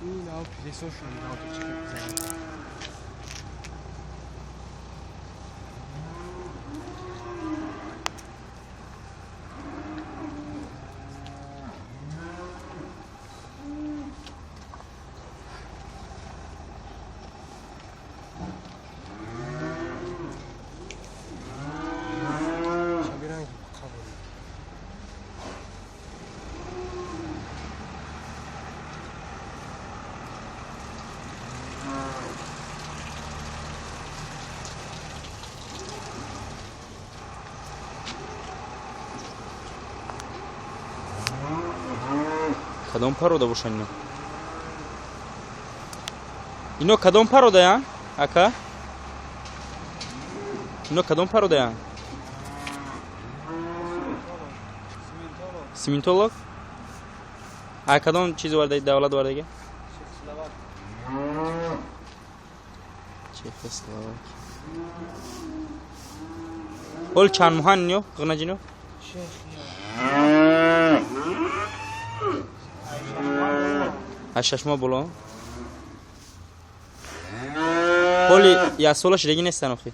این ها پلیساشون این ها تو چکه بزنید کدام پروده باشن اینو کدام پروده یا اکا اینو کدام پروده یا سیمنتولوگ کدام چیز ورده دولت ورده چکسلواک اول چند ماه نیو غنجینو هشت ماه بلو کلی یا سولش دیگه نیستن آخی